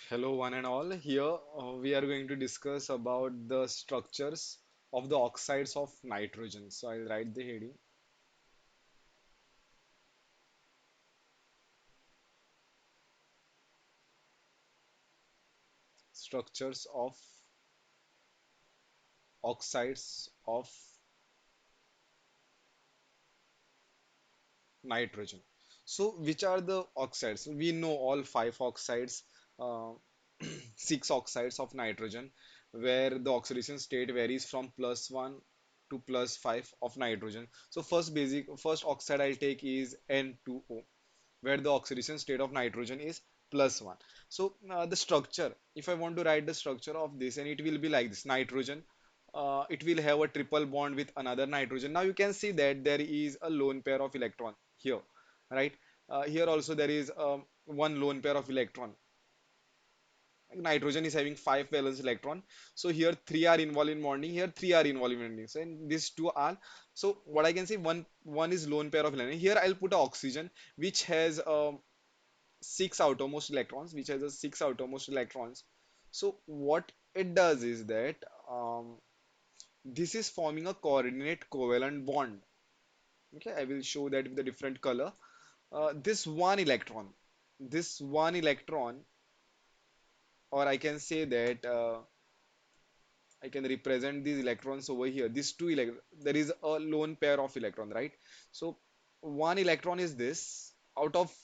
Hello, one and all. Here we are going to discuss about the structures of the oxides of nitrogen. So I'll write the heading: structures of oxides of nitrogen. So which are the oxides? We know all five oxides, uh, six oxides of nitrogen, where the oxidation state varies from +1 to +5 of nitrogen. So first oxide I'll take is N2O, where the oxidation state of nitrogen is +1. So the structure, if I want to write the structure of this, and it will be like this: nitrogen, it will have a triple bond with another nitrogen. Now you can see that there is a lone pair of electron here, right? Here also there is one lone pair of electron. Nitrogen is having five valence electron. So here three are involved in bonding. Here three are involved in bonding. So and these two are. So what I can say, one is lone pair of electron. Here I'll put a oxygen which has six outermost electrons, which has a six outermost electrons. So what it does is that this is forming a coordinate covalent bond. Okay, I will show that with a different color. This one electron, or I can say that I can represent these electrons over here. These two there is a lone pair of electron, right? So one electron is this out of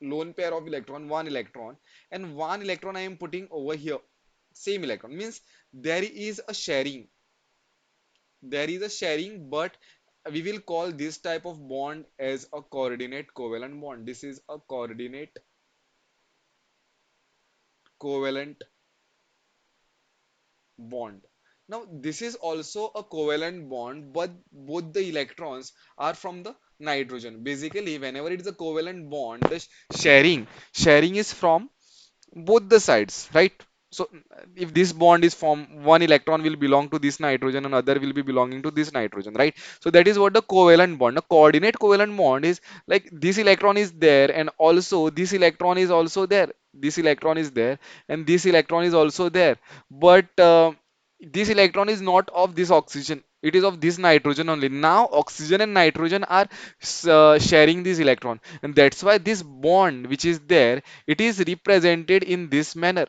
lone pair of electron, one electron, and one electron I am putting over here. Same electron means there is a sharing. There is a sharing, but we will call this type of bond as a coordinate covalent bond. This is a coordinate covalent bond. Now, this is also a covalent bond, but both the electrons are from the nitrogen. Basically, whenever it is a covalent bond, the sharing is from both the sides, right? So if this bond is formed, one electron will belong to this nitrogen, and other will be belonging to this nitrogen, right? So that is what the covalent bond. A coordinate covalent bond is like this electron is there, and also this electron is also there. This electron is there, and this electron is also there. But this electron is not of this oxygen. It is of this nitrogen only. Now oxygen and nitrogen are sharing this electron, and that's why this bond which is there, it is represented in this manner.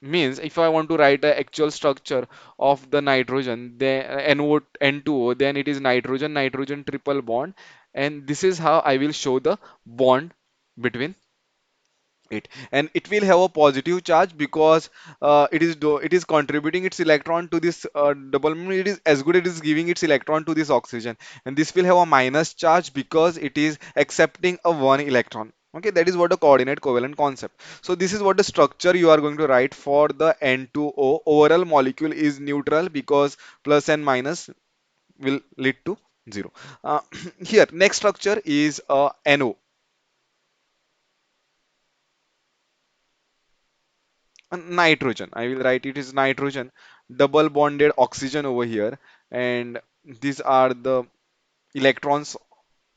Means if I want to write the actual structure of the nitrogen, then NO N2O, then it is nitrogen nitrogen triple bond, and this is how I will show the bond between it. And it will have a positive charge because it is contributing its electron to this double bond. It is as good, it is giving its electron to this oxygen, and this will have a minus charge because it is accepting a one electron. Okay, that is what a coordinate covalent concept. So this is what the structure you are going to write for the N2O. Overall molecule is neutral because plus and minus will lead to zero. uh, Here next structure is NO. Nitrogen, I will write it is nitrogen, double bonded oxygen over here, and these are the electrons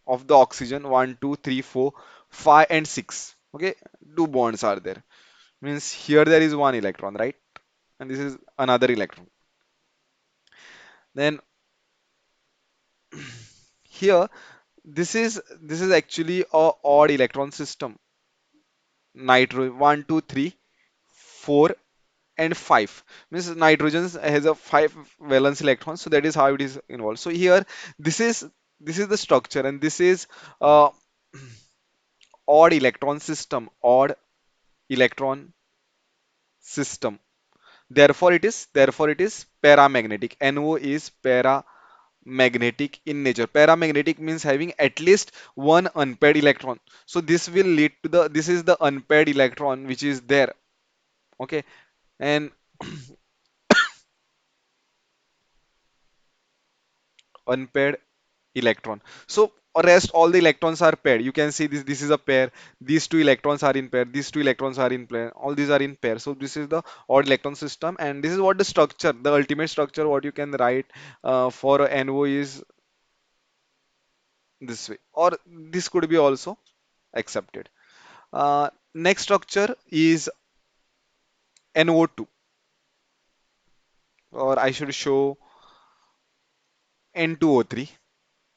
of the oxygen: 1 2 3 4 5 and 6. Okay, two bonds are there, means here there is one electron, right? And this is another electron. Then here, this is actually a odd electron system. Nitro 1 2 3 4 and 5, means nitrogen has a 5 valence electrons, so that is how it is involved. So here this is this is the structure, and this is uh, odd electron system. Therefore it is paramagnetic. NO is paramagnetic in nature. Paramagnetic means having at least one unpaired electron. So this will lead to the this is the unpaired electron which is there. Okay, and unpaired electron. So rest all the electrons are paired. You can see this is a pair. These two electrons are in pair. These two electrons are in pair. All these are in pair. So this is the odd electron system, and this is what the structure, the ultimate structure, what you can write for a NO is this way, or this could be also accepted. Next structure is NO2, or I should show N2O3.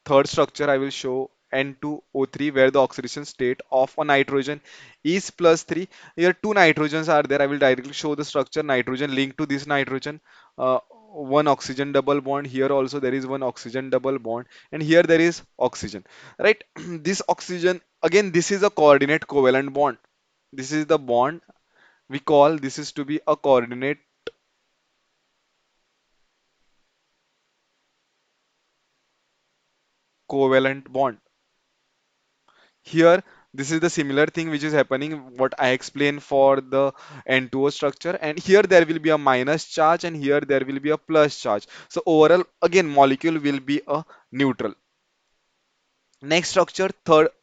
Third structure I will show N2O3, where the oxidation state of a nitrogen is plus 3. Here two nitrogens are there. I will directly show the structure. Nitrogen linked to this nitrogen. One oxygen double bond. Here also there is one oxygen double bond. And here there is oxygen. Right? This oxygen, again, this is a coordinate covalent bond. This is the bond we call this is to be a coordinate covalent bond. Here, this is the similar thing which is happening, what I explained for the N2O structure. And here there will be a minus charge, and here there will be a plus charge. So overall, again, molecule will be a neutral. Next structure,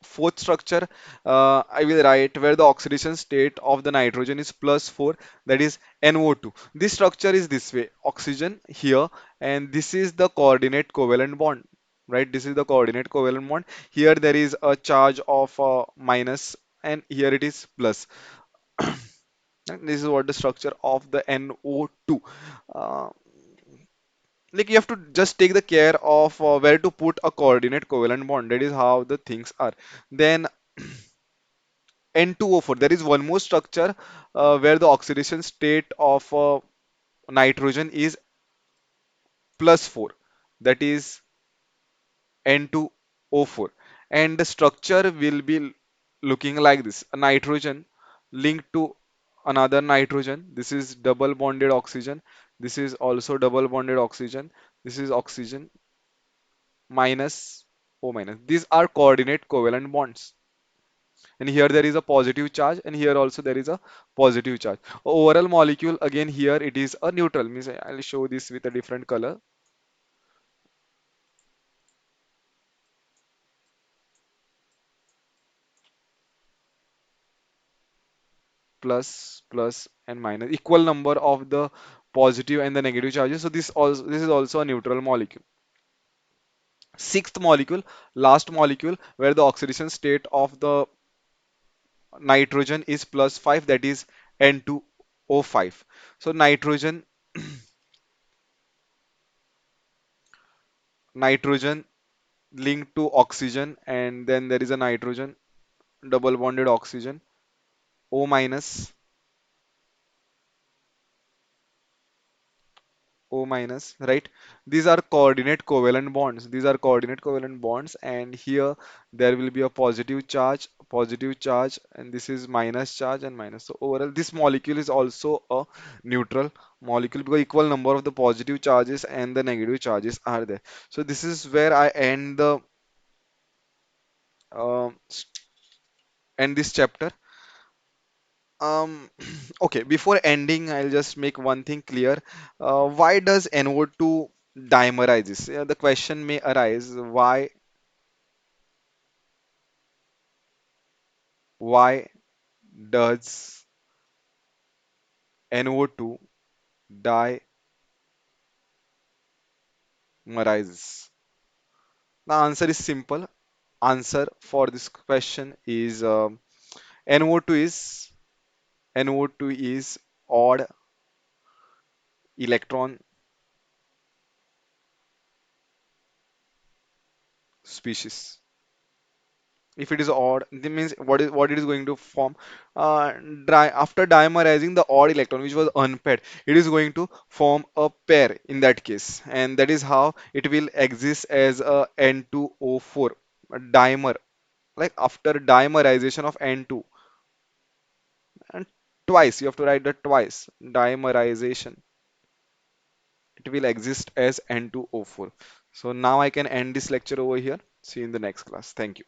fourth structure, I will write where the oxidation state of the nitrogen is plus 4, that is NO2. This structure is this way, oxygen here, and this is the coordinate covalent bond, right? This is the coordinate covalent bond. Here there is a charge of minus, and here it is plus. And this is what the structure of the NO2. Uh, like you have to just take the care of where to put a coordinate covalent bond. That is how the things are. Then N2O4, there is one more structure where the oxidation state of nitrogen is plus 4, that is N2O4, and the structure will be looking like this: a nitrogen linked to another nitrogen. This is double bonded oxygen, this is also double bonded oxygen, this is oxygen minus O minus. These are coordinate covalent bonds. And here there is a positive charge, and here also there is a positive charge. Overall molecule, again here it is a neutral. Means I'll show this with a different color. Plus, plus, and minus. Equal number of the positive and the negative charges. So this is also a neutral molecule. Sixth molecule, last molecule, where the oxidation state of the nitrogen is plus 5, that is N2O5. So nitrogen linked to oxygen, and then there is a nitrogen double bonded oxygen, O minus, O minus, right? These are coordinate covalent bonds. These are coordinate covalent bonds, and here there will be a positive charge, and this is minus charge and minus. So overall, this molecule is also a neutral molecule because equal number of the positive charges and the negative charges are there. So this is where I end the um, s- end this chapter. Okay, before ending, I'll just make one thing clear. Why does NO2 dimerizes? The question may arise, why does NO2 dimerizes? The answer is simple. Answer for this question is NO2 is NO2 is odd electron species. If it is odd, that means what it is going to form. uh, After dimerizing the odd electron which was unpaired, it is going to form a pair in that case, and that is how it will exist as a N2O4, a dimer. Like after dimerization of N2, and twice you have to write that twice, dimerization, it will exist as N2O4. So now I can end this lecture over here. See you in the next class. Thank you.